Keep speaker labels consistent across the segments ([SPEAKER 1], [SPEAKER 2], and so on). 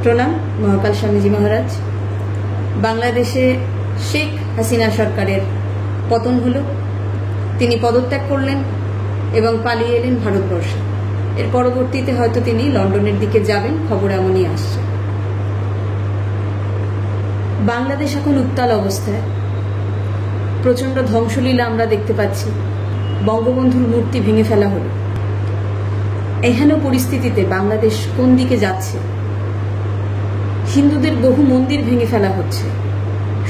[SPEAKER 1] প্রণাম মহাকাল স্বামীজি মহারাজ। বাংলাদেশে শেখ হাসিনা সরকারের পতন হলো, তিনি পদত্যাগ করলেন এবং পালিয়ে এলেন ভারতবর্ষে। এর পরবর্তীতে হয়তো তিনি লন্ডনের দিকে যাবেন, খবর এমনই আসছে। বাংলাদেশ এখন উত্তাল অবস্থায়, প্রচণ্ড ধ্বংসলীলা আমরা দেখতে পাচ্ছি। বঙ্গবন্ধুর মূর্তি ভেঙে ফেলা হলো। এহেন পরিস্থিতিতে বাংলাদেশ কোন দিকে যাচ্ছে? হিন্দুদের বহু মন্দির ভেঙে ফেলা হচ্ছে।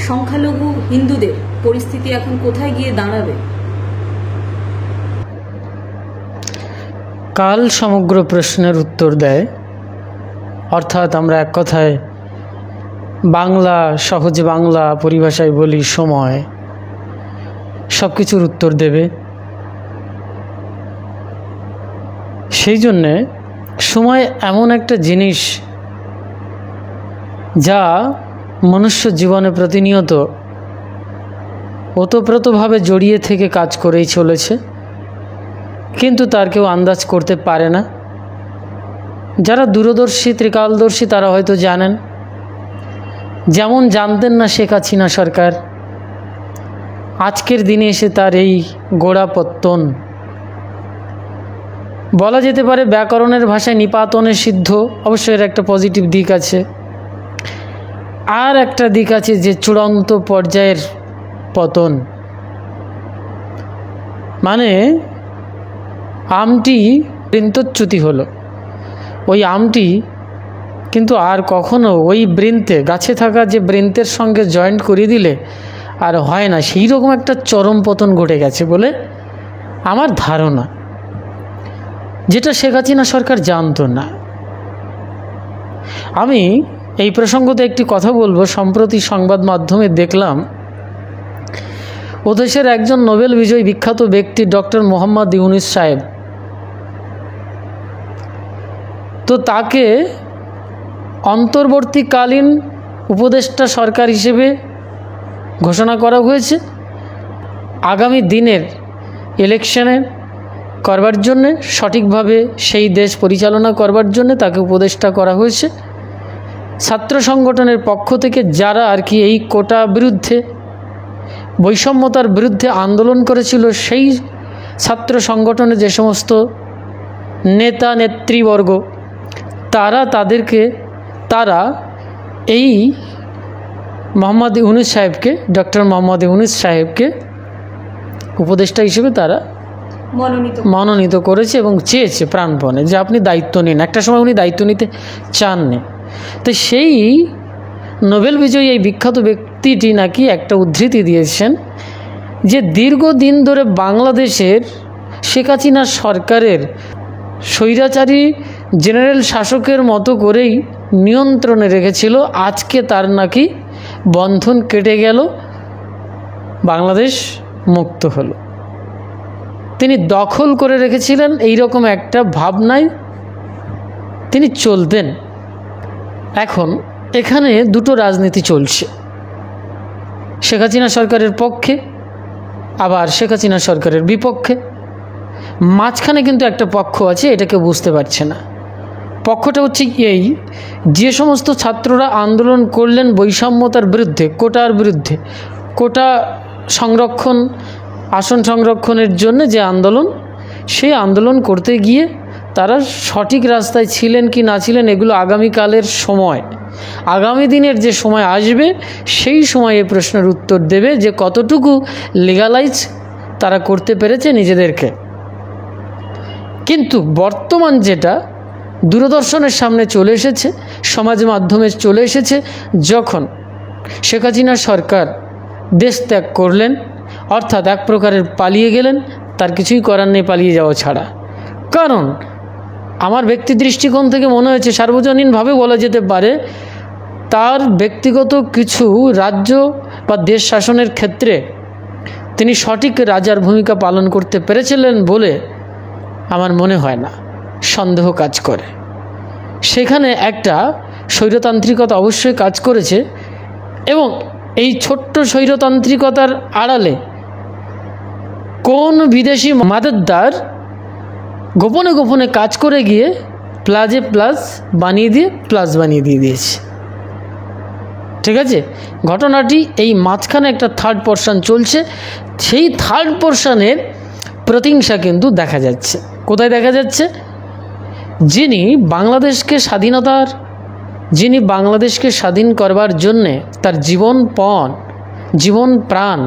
[SPEAKER 1] সংখ্যালঘু হিন্দুদের পরিস্থিতি এখন কোথায় গিয়ে দাঁড়াবে?
[SPEAKER 2] কাল সমগ্র প্রশ্নের উত্তর দেয়, অর্থাৎ আমরা এক কথায় বাংলা, সহজ বাংলা পরিভাষায় বলি সময়, সব কিছুর উত্তর দেবে। সেই জন্যে সময় এমন একটা জিনিস যা মনুষ্য জীবনে প্রতিনিয়ত ওতপ্রোতভাবে জড়িয়ে থেকে কাজ করেই চলেছে, কিন্তু তার কেউ আন্দাজ করতে পারে না। যারা দূরদর্শী, ত্রিকালদর্শী তারা হয়তো জানেন, যেমন জানতেন না শেখ হাসিনা সরকার, আজকের দিনে এসে তার এই গোড়াপত্তন। বলা যেতে পারে ব্যাকরণের ভাষায় নিপাতনে সিদ্ধ। অবশ্যই এর একটা পজিটিভ দিক আছে, আর একটা দিক আছে যে চূড়ান্ত পর্যায়ের পতন। মানে আমটি বৃন্তচ্যুতি হলো, ওই আমটি কিন্তু আর কখনো ওই বৃন্তে, গাছে থাকা যে বৃন্তের সঙ্গে জয়েন্ট করে দিলে আর হয় না, সেই রকম একটা চরম পতন ঘটে গেছে বলে আমার ধারণা, যেটা শেখ হাসিনা সরকার জানতো না। আমি এই প্রসঙ্গতে একটি কথা বলবো। সম্প্রতি সংবাদ মাধ্যমে দেখলাম ও দেশের একজন নোবেল বিজয়ী বিখ্যাত ব্যক্তি ডক্টর মোহাম্মদ ইউনুস সাহেব, তো তাকে অন্তর্বর্তীকালীন উপদেষ্টা সরকার হিসেবে ঘোষণা করা হয়েছে। আগামী দিনের ইলেকশনে করবার জন্যে, সঠিকভাবে সেই দেশ পরিচালনা করবার জন্যে তাকে উপদেষ্টা করা হয়েছে। ছাত্র সংগঠনের পক্ষ থেকে যারা আর কি এই কোটা বিরুদ্ধে, বৈষম্যতার বিরুদ্ধে আন্দোলন করেছিল, সেই ছাত্র সংগঠনের যে সমস্ত নেতা নেতৃবর্গ তারা এই মোহাম্মদ ইউনুস সাহেবকে, ডক্টর মোহাম্মদ ইউনুস সাহেবকে উপদেষ্টা হিসেবে তারা মনোনীত করেছে এবং চেয়েছে প্রাণপণে যে আপনি দায়িত্ব নিন। একটা সময় উনি দায়িত্ব নিতে চাননি। তো সেই নোবেল বিজয়ী এই বিখ্যাত ব্যক্তিটি নাকি একটা উদ্ধৃতি দিয়েছেন যে দীর্ঘদিন ধরে বাংলাদেশের শেখ হাসিনা সরকারের স্বৈরাচারী জেনারেল শাসকের মতো করেই নিয়ন্ত্রণে রেখেছিল, আজকে তার নাকি বন্ধন কেটে গেল, বাংলাদেশ মুক্ত হলো। তিনি দখল করে রেখেছিলেন, এই রকম একটা ভাবনায় তিনি চলতেন। এখন এখানে দুটো রাজনীতি চলছে, শেখ হাসিনা সরকারের পক্ষে আবার শেখ হাসিনা সরকারের বিপক্ষে। মাঝখানে কিন্তু একটা পক্ষ আছে, এটাকে বুঝতে পারছে না। পক্ষটা হচ্ছে এই, যে সমস্ত ছাত্ররা আন্দোলন করলেন বৈষম্যতার বিরুদ্ধে, কোটার বিরুদ্ধে, কোটা সংরক্ষণ, আসন সংরক্ষণের জন্য যে আন্দোলন, সেই আন্দোলন করতে গিয়ে তারা সঠিক রাস্তায় ছিলেন কি না ছিলেন এগুলো আগামীকালের সময়, আগামী দিনের যে সময় আসবে সেই সময় এই প্রশ্নের উত্তর দেবে যে কতটুকু লিগালাইজ তারা করতে পেরেছে নিজেদেরকে। কিন্তু বর্তমান যেটা দূরদর্শনের সামনে চলে এসেছে, সমাজ মাধ্যমে চলে এসেছে, যখন শেখ হাসিনা সরকার দেশ ত্যাগ করলেন, অর্থাৎ এক প্রকারের পালিয়ে গেলেন, তার কিছুই করার নেই পালিয়ে যাওয়া ছাড়া। কারণ আমার ব্যক্তি দৃষ্টিকোণ থেকে মনে হয়েছে, সার্বজনীনভাবে বলা যেতে পারে, তার ব্যক্তিগত কিছু রাজ্য বা দেশ শাসনের ক্ষেত্রে তিনি সঠিক রাজার ভূমিকা পালন করতে পেরেছিলেন বলে আমার মনে হয় না, সন্দেহ কাজ করে। সেখানে একটা স্বৈরতান্ত্রিকতা অবশ্যই কাজ করেছে, এবং এই ছোট্ট স্বৈরতান্ত্রিকতার আড়ালে কোন বিদেশি মাদকদার গোপনে গোপনে কাজ করে গিয়ে প্লাসে প্লাস বানিয়ে দিয়ে প্লাস বানিয়ে দিয়েছে। ঠিক আছে, ঘটনাটি এই মাঝখানে একটা থার্ড পোর্শন চলছে, সেই থার্ড পোর্শনের প্রতিহিংসা কিন্তু দেখা যাচ্ছে। কোথায় দেখা যাচ্ছে? যিনি বাংলাদেশকে স্বাধীন করবার জন্যে তার জীবন প্রাণ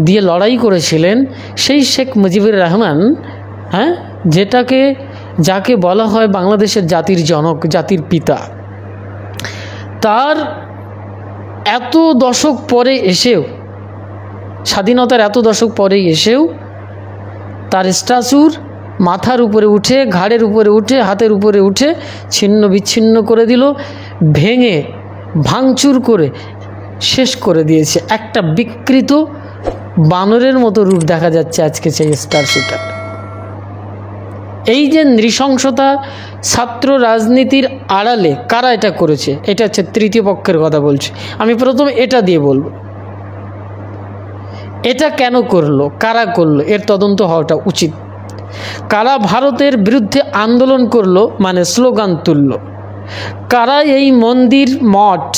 [SPEAKER 2] দিয়ে লড়াই করেছিলেন, সেই শেখ মুজিবুর রহমান, যাকে বলা হয় বাংলাদেশের জাতির জনক, জাতির পিতা, তার এত দশক পরে এসেও, স্বাধীনতার এত দশক পরে এসেও তার স্ট্যাচুর মাথার উপরে উঠে, ঘাড়ের উপরে উঠে, হাতের উপরে উঠে ছিন্ন বিচ্ছিন্ন করে দিল, ভেঙে ভাঙচুর করে শেষ করে দিয়েছে। একটা বিকৃত বানরের মতো রূপ দেখা যাচ্ছে আজকে সেই স্ট্যাচুটা। এই যে নৃশংসতা ছাত্র রাজনীতির আড়ালে কারা এটা করেছে, এটা হচ্ছে তৃতীয় পক্ষের কথা বলছি। আমি প্রথমে এটা দিয়ে বলবো, এটা কেন করলো, কারা করলো, এর তদন্ত হওয়াটা উচিত। কারা ভারতের বিরুদ্ধে আন্দোলন করলো, মানে স্লোগান তুললো, কারা এই মন্দির মঠ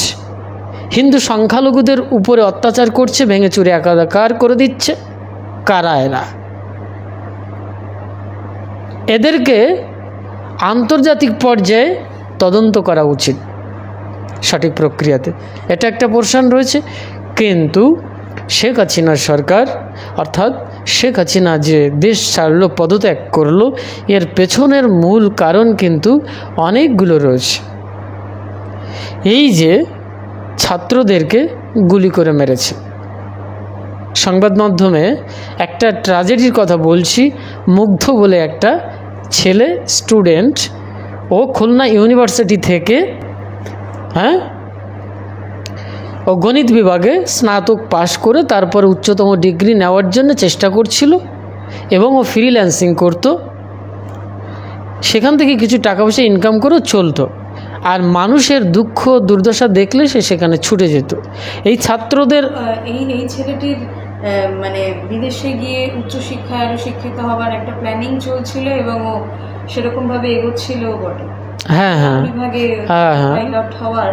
[SPEAKER 2] হিন্দু সংখ্যালঘুদের উপরে অত্যাচার করছে, ভেঙে চুরে একাকার করে দিচ্ছে, কারা এরা? এদেরকে আন্তর্জাতিক পর্যায়ে তদন্ত করা উচিত সঠিক প্রক্রিয়াতে। এটা একটা পোর্শন রয়েছে। কিন্তু শেখ হাসিনা সরকার, অর্থাৎ শেখ হাসিনা যে দেশ ছাড়লো, পদত্যাগ করলো, এর পেছনের মূল কারণ কিন্তু অনেকগুলো রয়েছে। এই যে ছাত্রদেরকে গুলি করে মেরেছে, সংবাদ মাধ্যমে একটা ট্র্যাজেডির কথা বলছি। মুগ্ধ বলে একটা ছেলে, স্টুডেন্ট, ও খুলনা ইউনিভার্সিটি থেকে ও গণিত বিভাগে স্নাতক পাশ করে তারপরে উচ্চতম ডিগ্রি নেওয়ার জন্য চেষ্টা করছিল এবং ও ফ্রিল্যান্সিং করতো, সেখান থেকে কিছু টাকা পয়সা ইনকাম করে চলতো। আর মানুষের দুঃখ দুর্দশা দেখলে সে সেখানে ছুটে যেত। এই ছাত্রদের
[SPEAKER 1] এই ছেলেটির মানে বিদেশে গিয়ে উচ্চশিক্ষায় আরও শিক্ষিত হবার একটা প্ল্যানিং চলছিল এবং ও সেরকমভাবে এগোচ্ছিল বটে।
[SPEAKER 2] হ্যাঁ,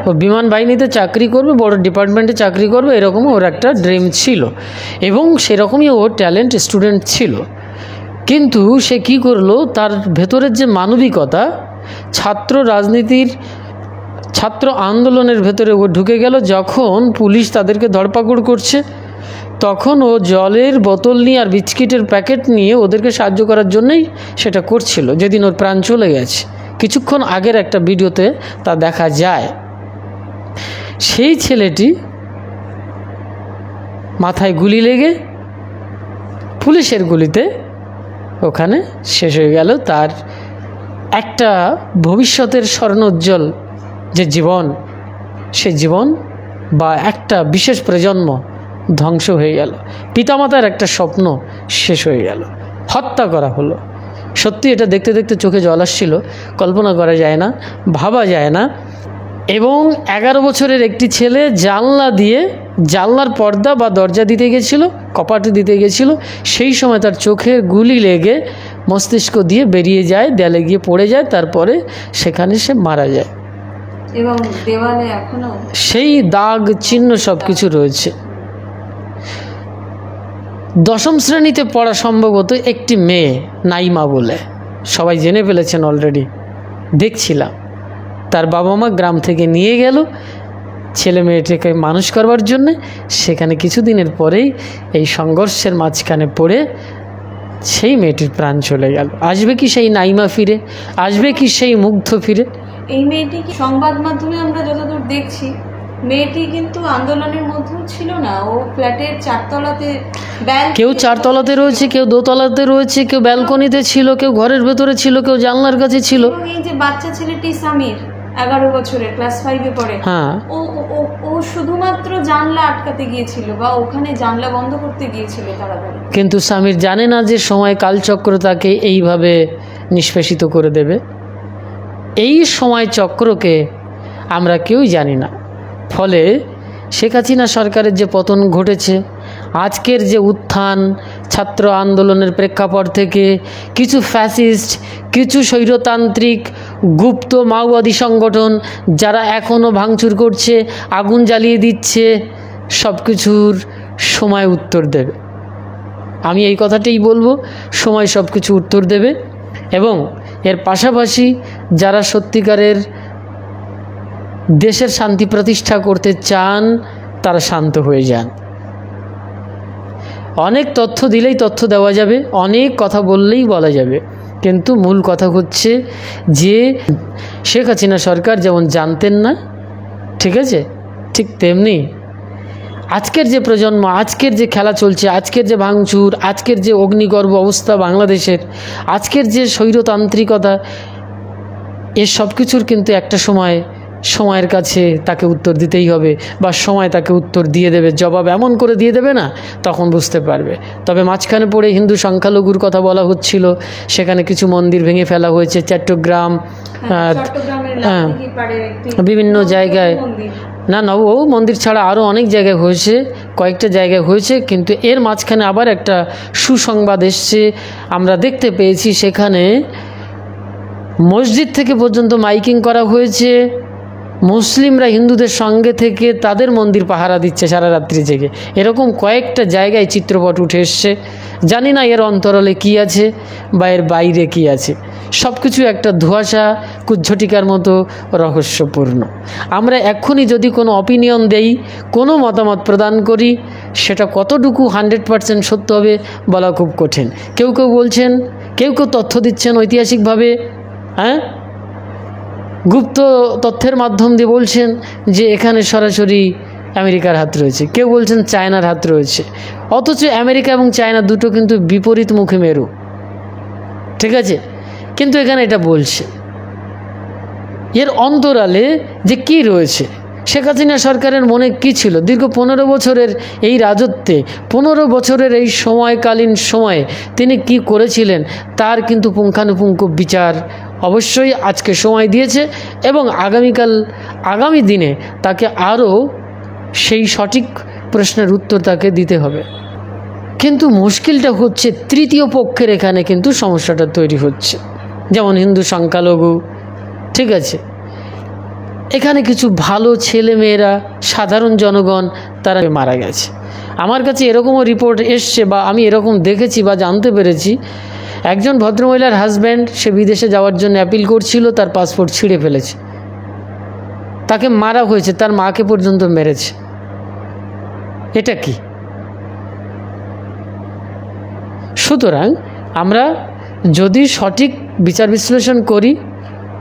[SPEAKER 2] ও বিমান বাহিনীতে চাকরি করবে, বড় ডিপার্টমেন্টে চাকরি করবে, এরকমই ওর একটা ড্রিম ছিল এবং সেরকমই ও ট্যালেন্ট স্টুডেন্ট ছিল। কিন্তু সে কি করলো, তার ভেতরের যে মানবিকতা, ছাত্র আন্দোলনের ভেতরে ও ঢুকে গেল। যখন পুলিশ তাদেরকে ধরপাকড় করছে, তখন ও জলের বোতল নিয়ে আর বিস্কিটের প্যাকেট নিয়ে ওদেরকে সাহায্য করার জন্যই সেটা করছিল। যেদিন ওর প্রাণ চলে গেছে, কিছুক্ষণ আগের একটা ভিডিওতে তা দেখা যায়। সেই ছেলেটি মাথায় গুলি লেগে পুলিশের গুলিতে ওখানে শেষ হয়ে গেল। তার একটা ভবিষ্যতের স্বর্ণোজ্জ্বল যে জীবন, সে জীবন বা একটা বিশেষ প্রজন্ম ধ্বংস হয়ে গেল। পিতামাতার একটা স্বপ্ন শেষ হয়ে গেল, হত্যা করা হলো। সত্যি এটা দেখতে দেখতে চোখে জল আসছিল, কল্পনা করা যায় না, ভাবা যায় না। এবং 11 বছরের একটি ছেলে জানলার পর্দা বা দরজা দিতে গেছিল, কপাট দিতে গেছিল, সেই সময় তার চোখে গুলি লেগে মস্তিষ্ক দিয়ে বেরিয়ে যায়, দেয়ালে গিয়ে পড়ে যায়, তারপরে সেখানে সে মারা যায়।
[SPEAKER 1] এবং দেওয়ালে এখনো
[SPEAKER 2] সেই দাগ চিহ্ন সব কিছু রয়েছে। 10ম শ্রেণীতে পড়া সম্ভবত একটি মেয়ে, নাইমা বলে, সবাই জেনে ফেলেছেন অলরেডি, দেখছিলাম। তার বাবা মা গ্রাম থেকে নিয়ে গেল ছেলে মেয়েটাকে মানুষ করবার জন্যে। সেখানে কিছুদিনের পরেই এই সংঘর্ষের মাঝখানে পড়ে সেই মেয়েটির প্রাণ চলে গেল। আসবে কি সেই নাইমা ফিরে? আসবে কি সেই মুগ্ধ ফিরে?
[SPEAKER 1] এই মেয়েটি সংবাদ মাধ্যমে আমরা যতদূর দেখছি, মেয়েটি কিন্তু আন্দোলনের মধ্যেও ছিল না। ও ফ্ল্যাটের 4তলাতে,
[SPEAKER 2] কেউ 4তলাতে রয়েছে, কেউ 2তলাতে রয়েছে, কেউ ব্যালকনিতে ছিল, কেউ ঘরের ভেতরে ছিল, কেউ জানলার কাছে ছিল।
[SPEAKER 1] এই যে বাচ্চা ছেলেটি সামির, 11 বছরের, ক্লাস 5-এ পড়ে,
[SPEAKER 2] হ্যাঁ,
[SPEAKER 1] ও শুধুমাত্র জানলা আটকাতে গিয়েছিল বা ওখানে জানলা বন্ধ করতে গিয়েছিল তাড়াতাড়ি।
[SPEAKER 2] কিন্তু সামির জানে না যে সময় কালচক্র তাকে এইভাবে নিষ্পেষিত করে দেবে। এই সময় চক্রকে আমরা কেউই জানি না। ফলে শেখ হাসিনা সরকারের যে পতন ঘটেছে, আজকের যে উত্থান, ছাত্র আন্দোলনের প্রেক্ষাপট থেকে কিছু ফ্যাসিস্ট, কিছু স্বৈরতান্ত্রিক গুপ্ত মাওবাদী সংগঠন যারা এখনও ভাঙচুর করছে, আগুন জ্বালিয়ে দিচ্ছে, সব কিছুর সময় উত্তর দেবে। আমি এই কথাটাই বলবো, সময় সব কিছু উত্তর দেবে। এবং এর পাশাপাশি যারা সত্যিকারের দেশের শান্তি প্রতিষ্ঠা করতে চান তারা শান্ত হয়ে যান। অনেক তথ্য দিলেই তথ্য দেওয়া যাবে, অনেক কথা বললেই বলা যাবে, কিন্তু মূল কথা হচ্ছে যে শেখ হাসিনা সরকার যেমন জানতেন না, ঠিক আছে, ঠিক তেমনি আজকের যে প্রজন্ম, আজকের যে খেলা চলছে, আজকের যে ভাঙচুর, আজকের যে অগ্নিগর্ভ অবস্থা বাংলাদেশের, আজকের যে স্বৈরতান্ত্রিকতা, এর সব কিছুর কিন্তু একটা সময়ের কাছে তাকে উত্তর দিতেই হবে, বা সময় তাকে উত্তর দিয়ে দেবে, জবাব এমন করে দিয়ে দেবে না, তখন বুঝতে পারবে। তবে মাঝখানে পড়ে হিন্দু সংখ্যালঘুর কথা বলা হচ্ছিল, সেখানে কিছু মন্দির ভেঙে ফেলা হয়েছে চট্টগ্রাম, বিভিন্ন জায়গায়, না ও মন্দির ছাড়া আরও অনেক জায়গায় হয়েছে, কয়েকটা জায়গায় হয়েছে। কিন্তু এর মাঝখানে আবার একটা সুসংবাদ এসছে, আমরা দেখতে পেয়েছি সেখানে মসজিদ থেকে পর্যন্ত মাইকিং করা হয়েছে, মুসলিমরা হিন্দুদের সঙ্গে থেকে তাদের মন্দির পাহারা দিচ্ছে সারা রাত্রি জেগে। এরকম কয়েকটা জায়গায় চিত্রপট উঠে এসছে। জানি না এর অন্তরালে কী আছে বা এর বাইরে কী আছে, সব কিছু একটা ধোঁয়াশা কুজ্ঝটিকার মতো রহস্যপূর্ণ। আমরা এক্ষুনি যদি কোনো অপিনিয়ন দেই, কোনো মতামত প্রদান করি, সেটা কতটুকু 100% সত্য হবে বলা খুব কঠিন। কেউ কেউ বলছেন, কেউ কেউ তথ্য দিচ্ছেন ঐতিহাসিকভাবে, গুপ্ত তথ্যের মাধ্যম দিয়ে বলছেন যে এখানে সরাসরি আমেরিকার হাত রয়েছে, কেউ বলছেন চায়নার হাত রয়েছে। অথচ আমেরিকা এবং চায়না দুটো কিন্তু বিপরীতমুখী মেরু, ঠিক আছে, কিন্তু এখানে এটা বলছে। এর অন্তরালে যে কি রয়েছে, শেখ হাসিনা সরকারের মনে কি ছিল দীর্ঘ 15 বছরের এই রাজত্বে, 15 বছরের এই সময়কালীন সময়ে তিনি কি করেছিলেন, তার কিন্তু পুঙ্খানুপুঙ্খ বিচার অবশ্যই আজকে সময় দিয়েছে, এবং আগামী দিনে তাকে আরও সেই সঠিক প্রশ্নের উত্তর তাকে দিতে হবে। কিন্তু মুশকিলটা হচ্ছে তৃতীয় পক্ষের এখানে কিন্তু সমস্যাটা তৈরি হচ্ছে, যেমন হিন্দু সংখ্যালঘু, ঠিক আছে, এখানে কিছু ভালো ছেলেমেয়েরা, সাধারণ জনগণ তারা মারা গেছে। আমার কাছে এরকমও রিপোর্ট এসছে, বা আমি এরকম দেখেছি বা জানতে পেরেছি, একজন ভদ্রমহিলার হাজব্যান্ড, সে বিদেশে যাওয়ার জন্য অ্যাপিল করছিল, তার পাসপোর্ট ছিঁড়ে ফেলেছে, তাকে মারা হয়েছে, তার মাকে পর্যন্ত মেরেছে। এটা কি? সুতরাং আমরা যদি সঠিক বিচার বিশ্লেষণ করি,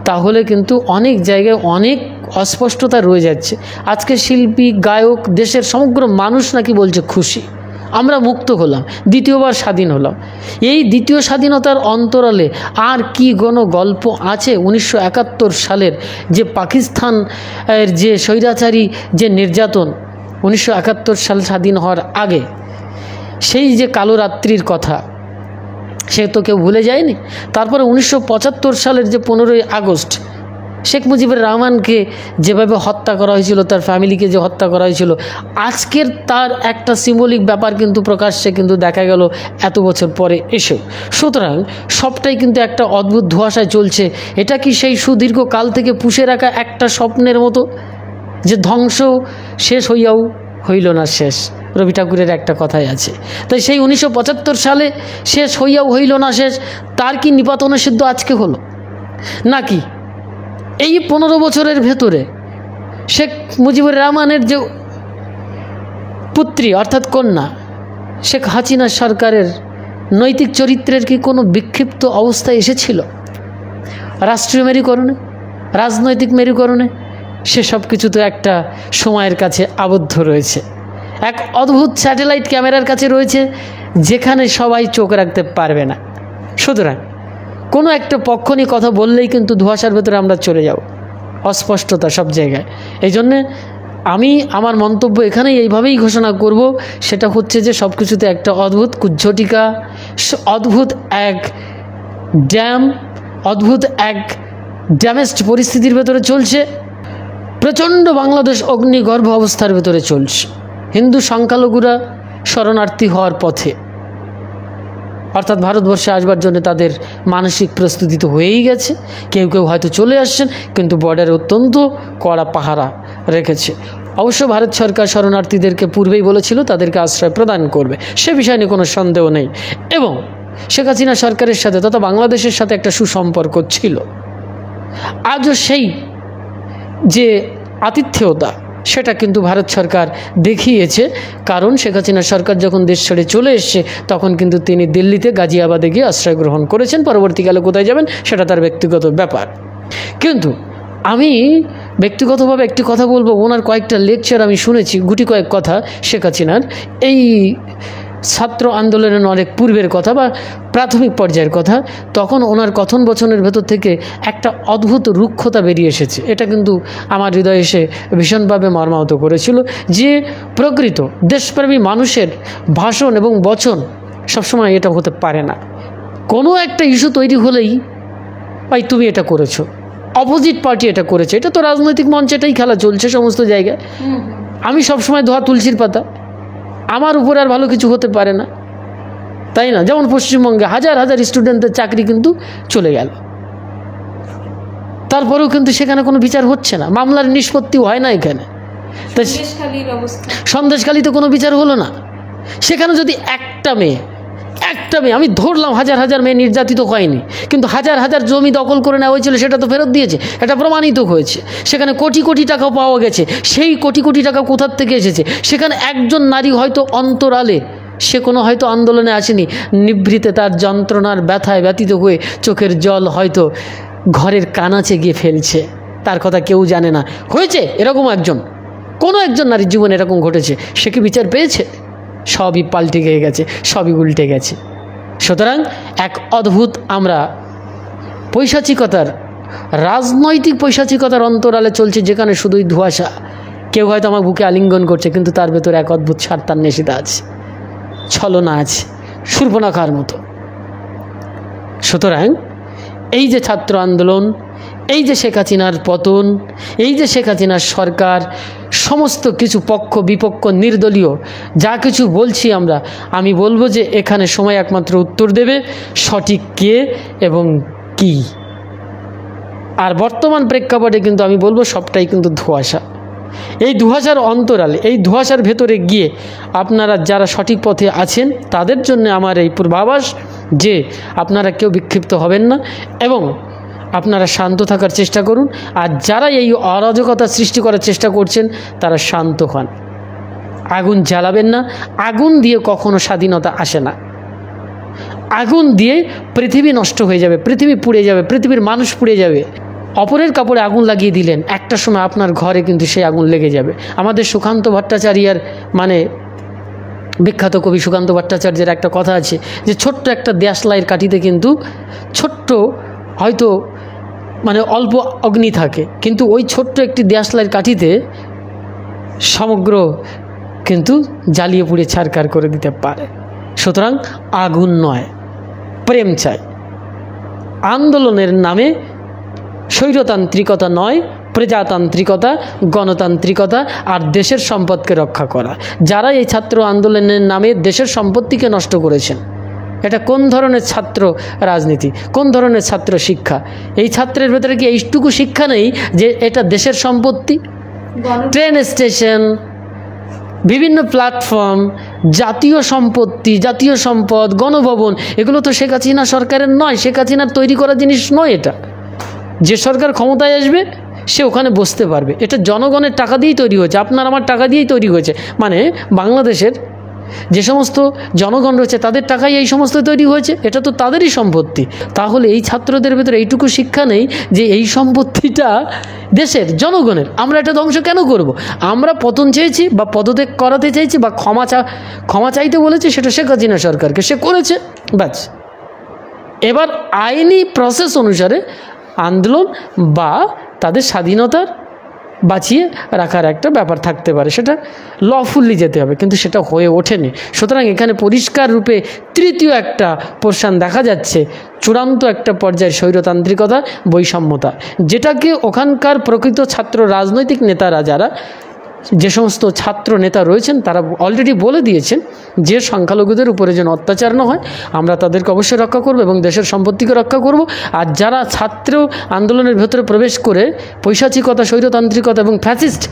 [SPEAKER 2] তাহলে কিন্তু অনেক জায়গায় অনেক অস্পষ্টতা রয়ে যাচ্ছে। আজকে শিল্পী, গায়ক, দেশের সমগ্র মানুষ নাকি বলছে খুশি, আমরা মুক্ত হলাম, দ্বিতীয়বার স্বাধীন হলাম। এই দ্বিতীয় স্বাধীনতার অন্তরালে আর কি কোনো গল্প আছে? 1971 সালের যে পাকিস্তানের যে স্বৈরাচারী যে নির্যাতন, 1971 সাল স্বাধীন হওয়ার আগে সেই যে কালো রাত্রির কথা, সে তো কেউ ভুলে যায়নি। তারপরে 1975 সালের যে 15ই আগস্ট শেখ মুজিবুর রহমানকে যেভাবে হত্যা করা হয়েছিল, তার ফ্যামিলিকে যে হত্যা করা হয়েছিল, আজকের তার একটা সিম্বলিক ব্যাপার কিন্তু প্রকাশ্যে কিন্তু দেখা গেল এত বছর পরে এসেও। সুতরাং সবটাই কিন্তু একটা অদ্ভুত ধোঁয়াশায় চলছে। এটা কি সেই সুদীর্ঘ কাল থেকে পুষে রাখা একটা স্বপ্নের মতো, যে ধ্বংস শেষ হইয়াও হইল না শেষ? রবি ঠাকুরের একটা কথাই আছে। তাই সেই 1975 সালে শেষ হইয়াও হইল না শেষ, তার কি নিপাতন সিদ্ধ আজকে হলো নাকি? এই 15 বছরের ভেতরে শেখ মুজিবুর রহমানের যে পুত্রী অর্থাৎ কন্যা শেখ হাসিনা সরকারের নৈতিক চরিত্রের কি কোনো বিক্ষিপ্ত অবস্থায় এসেছিল? রাষ্ট্রীয় মেরুকরণে, রাজনৈতিক মেরুকরণে, সেসব কিছু তো একটা সময়ের কাছে আবদ্ধ রয়েছে, এক অদ্ভুত স্যাটেলাইট ক্যামেরার কাছে রয়েছে, যেখানে সবাই চোখ রাখতে পারবে না। সুতরাং কোনো একটা পক্ষ নিয়ে কথা বললেই কিন্তু ধোঁয়াশার ভেতরে আমরা চলে যাব, অস্পষ্টতা সব জায়গায়। এই জন্যে আমি আমার মন্তব্য এখানেই এইভাবেই ঘোষণা করব, সেটা হচ্ছে যে সব কিছুতে একটা অদ্ভুত কুজ্ঝটিকা, অদ্ভুত এক অদ্ভুত এক ড্যামেজড পরিস্থিতির ভেতরে চলছে। প্রচণ্ড বাংলাদেশ অগ্নিগর্ভ অবস্থার ভেতরে চলছে। হিন্দু সংখ্যালঘুরা শরণার্থী হওয়ার পথে, অর্থাৎ ভারতবর্ষে আসবার জন্য তাদের মানসিক প্রস্তুতি তো হয়েই গেছে। কেউ কেউ হয়তো চলে আসছেন, কিন্তু বর্ডারে অত্যন্ত কড়া পাহারা রেখেছে। অবশ্য ভারত সরকার শরণার্থীদেরকে পূর্বেই বলেছিল তাদেরকে আশ্রয় প্রদান করবে, সে বিষয় নিয়ে কোনো সন্দেহ নেই। এবং শেখ হাসিনা সরকারের সাথে তথা বাংলাদেশের সাথে একটা সুসম্পর্ক ছিল। আজও সেই যে আতিথেয়তা সেটা কিন্তু ভারত সরকার দেখিয়েছে। কারণ শেখ হাসিনা সরকার যখন দেশ ছেড়ে চলে এসছে তখন কিন্তু তিনি দিল্লিতে গাজিয়াবাদে গিয়ে আশ্রয় গ্রহণ করেছেন। পরবর্তীকালে কোথায় যাবেন সেটা তার ব্যক্তিগত ব্যাপার। কিন্তু আমি ব্যক্তিগতভাবে একটি কথা বলবো, ওনার কয়েকটা লেকচার আমি শুনেছি, গুটি কয়েক কথা শেখ হাসিনার এই ছাত্র আন্দোলনের অনেক পূর্বের কথা বা প্রাথমিক পর্যায়ের কথা। তখন ওনার কথন বচনের ভেতর থেকে একটা অদ্ভুত রুক্ষতা বেরিয়ে এসেছে। এটা কিন্তু আমার হৃদয়ে এসে ভীষণভাবে মর্মাহত করেছিল যে প্রকৃত দেশপ্রেমী মানুষের ভাষণ এবং বচন সবসময় এটা হতে পারে না। কোনো একটা ইস্যু তৈরি হলেই ভাই তুমি এটা করেছো, অপোজিট পার্টি এটা করেছে, এটা তো রাজনৈতিক মঞ্চে এটাই খেলা চলছে সমস্ত জায়গায়। আমি সবসময় ধোয়া তুলসীর পাতা, আমার উপরে আর ভালো কিছু হতে পারে না, তাই না? যেমন পশ্চিমবঙ্গে হাজার হাজার স্টুডেন্টদের চাকরি কিন্তু চলে গেল, তারপরেও কিন্তু সেখানে কোনো বিচার হচ্ছে না, মামলার নিষ্পত্তিও হয় না এখানে। তাই সন্দেশখালিতে কোনো বিচার হলো না। সেখানে যদি একটা মেয়ে, আমি ধরলাম হাজার হাজার মেয়ে নির্যাতিত হয়নি, কিন্তু হাজার হাজার জমি দখল করে নেওয়া হয়েছিল, সেটা তো ফেরত দিয়েছে, এটা প্রমাণিত হয়েছে। সেখানে কোটি কোটি টাকা পাওয়া গেছে, সেই কোটি কোটি টাকা কোথার থেকে এসেছে? সেখানে একজন নারী হয়তো অন্তরালে, সে কোনো হয়তো আন্দোলনে আসেনি, নিভৃতে তার যন্ত্রণার ব্যথায় ব্যতীত হয়ে চোখের জল হয়তো ঘরের কানাচে গিয়ে ফেলছে, তার কথা কেউ জানে না। হয়েছে এরকম কোনো একজন নারীর জীবনে এরকম ঘটেছে, সে কি বিচার পেয়েছে? সবই পাল্টে গিয়ে গেছে, সবই উল্টে গেছে। সুতরাং এক অদ্ভুত আমরা পৈশাচিকতার, রাজনৈতিক পৈশাচিকতার অন্তরালে চলছে, যেখানে শুধুই ধোঁয়াশা। কেউ হয়তো আমার বুকে আলিঙ্গন করছে, কিন্তু তার ভেতরে এক অদ্ভুত স্বার্থান্বেষিতা আছে, ছলনা আছে, শূর্পণখার মতো। সুতরাং এই যে ছাত্র আন্দোলন, এই যে শেখ হাসিনার পতন, এই যে শেখ হাসিনার সরকার, সমস্ত কিছু পক্ষ বিপক্ষ নির্দলীয় যা কিছু বলছি আমি বলবো যে এখানে সময় একমাত্র উত্তর দেবে সঠিক কে এবং কি। আর বর্তমান প্রেক্ষাপটে কিন্তু আমি বলবো সবটাই কিন্তু ধোঁয়াশা। এই ধোঁয়াশার অন্তরালে, এই ধোঁয়াশার ভেতরে গিয়ে আপনারা যারা সঠিক পথে আছেন তাদের জন্য আমার এই পূর্বাভাস যে আপনারা কেউ বিক্ষিপ্ত হবেন না এবং আপনারা শান্ত থাকার চেষ্টা করুন। আর যারা এই অরাজকতা সৃষ্টি করার চেষ্টা করছেন তারা শান্ত হন, আগুন জ্বালাবেন না। আগুন দিয়ে কখনো স্বাধীনতা আসে না। আগুন দিয়ে পৃথিবী নষ্ট হয়ে যাবে, পৃথিবী পুড়ে যাবে, পৃথিবীর মানুষ পুড়ে যাবে। অপরের কাপড়ে আগুন লাগিয়ে দিলেন, একটা সময় আপনার ঘরে কিন্তু সেই আগুন লেগে যাবে। আমাদের সুকান্ত ভট্টাচার্যের বিখ্যাত কবি সুকান্ত ভট্টাচার্যের একটা কথা আছে যে ছোট্ট একটা দেশলাইয়ের কাঠিতে কিন্তু ছোট্ট হয়তো অল্প অগ্নি থাকে, কিন্তু ওই ছোট্ট একটি দেশলাইয়ের কাঠিতে সমগ্র কিন্তু জ্বালিয়ে পুড়ে ছারখার করে দিতে পারে। সুতরাং আগুন নয়, প্রেম চাই। আন্দোলনের নামে স্বৈরতান্ত্রিকতা নয়, প্রজাতান্ত্রিকতা, গণতান্ত্রিকতা আর দেশের সম্পদকে রক্ষা করা। যারা এই ছাত্র আন্দোলনের নামে দেশের সম্পত্তিকে নষ্ট করেছেন, এটা কোন ধরনের ছাত্র রাজনীতি, কোন ধরনের ছাত্র শিক্ষা? এই ছাত্রের ভেতরে কি এইটুকু শিক্ষা নেই যে এটা দেশের সম্পত্তি? ট্রেন স্টেশন, বিভিন্ন প্ল্যাটফর্ম, জাতীয় সম্পত্তি, জাতীয় সম্পদ, গণভবন, এগুলো তো শেখ হাসিনা সরকারের নয়, শেখ হাসিনার তৈরি করা জিনিস নয়। এটা যে সরকার ক্ষমতায় আসবে সে ওখানে বসতে পারবে। এটা জনগণের টাকা দিয়েই তৈরি হয়েছে, আপনার আমার টাকা দিয়েই তৈরি হয়েছে। বাংলাদেশের যে সমস্ত জনগণ রয়েছে তাদের টাকাই এই সমস্ত তৈরি হয়েছে, এটা তো তাদেরই সম্পত্তি। তাহলে এই ছাত্রদের ভেতরে এইটুকু শিক্ষা নেই যে এই সম্পত্তিটা দেশের জনগণের, আমরা এটা ধ্বংস কেন করব? আমরা পতন চেয়েছি বা পদত্যাগ করাতে চাইছি বা ক্ষমা চাইতে বলেছি, সেটা শেখ হাসিনা সরকারকে, সে করেছে, ব্যাস। এবার আইনি প্রসেস অনুসারে আন্দোলন বা তাদের স্বাধীনতার বাঁচিয়ে রাখার একটা ব্যাপার থাকতে পারে, সেটা লফুল্লি যেতে হবে, কিন্তু সেটা হয়ে ওঠেনি। সুতরাং এখানে পরিষ্কার রূপে তৃতীয় একটা পোর্শন দেখা যাচ্ছে, চূড়ান্ত একটা পর্যায়ে স্বৈরতান্ত্রিকতা, বৈষম্যতা, যেটাকে ওখানকার প্রকৃত ছাত্র রাজনৈতিক নেতারা যারা যে সমস্ত ছাত্র নেতা রয়েছেন তারা অলরেডি বলে দিয়েছেন যে সংখ্যালঘুদের উপরে যেন অত্যাচার না হয়, আমরা তাদেরকে অবশ্যই রক্ষা করব এবং দেশের সম্পত্তিকে রক্ষা করব। আর যারা ছাত্র আন্দোলনের ভেতরে প্রবেশ করে পৈশাচিকতা, স্বৈরতান্ত্রিকতা এবং ফ্যাসিস্ট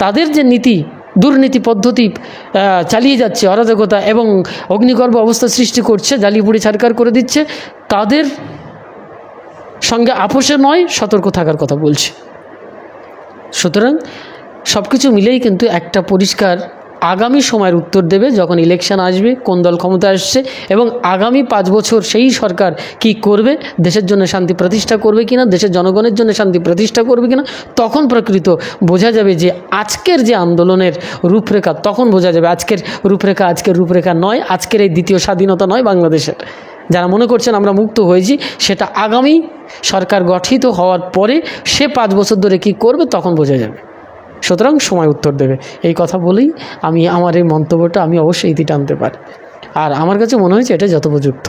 [SPEAKER 2] তাদের যে নীতি, দুর্নীতি পদ্ধতি চালিয়ে যাচ্ছে, অরাজকতা এবং অগ্নিগর্ভ অবস্থা সৃষ্টি করছে, জ্বালিয়ে ছারখার করে দিচ্ছে, তাদের সঙ্গে আপোষে নয়, সতর্ক থাকার কথা বলছে। সুতরাং সব কিছু মিলেই কিন্তু একটা পরিষ্কার আগামী সময়ের উত্তর দেবে, যখন ইলেকশন আসবে, কোন দল ক্ষমতা আসছে এবং আগামী 5 বছর সেই সরকার কি করবে, দেশের জন্য শান্তি প্রতিষ্ঠা করবে কিনা, দেশের জনগণের জন্য শান্তি প্রতিষ্ঠা করবে কিনা, তখন প্রকৃত বোঝা যাবে যে আজকের যে আন্দোলনের রূপরেখা, তখন বোঝা যাবে আজকের রূপরেখা আজকের রূপরেখা নয়, আজকের এই দ্বিতীয় স্বাধীনতা নয় বাংলাদেশের। যারা মনে করছেন আমরা মুক্ত হয়েছি, সেটা আগামী সরকার গঠিত হওয়ার পরে সে 5 বছর ধরে কি করবে তখন বোঝা যাবে। সুতরাং সময় উত্তর দেবে। এই কথা বলেই আমি আমার এই মন্তব্যটা আমি অবশ্যই ইতি টানতে পারি, আর আমার কাছে মনে হয়েছে এটা যথোপযুক্ত।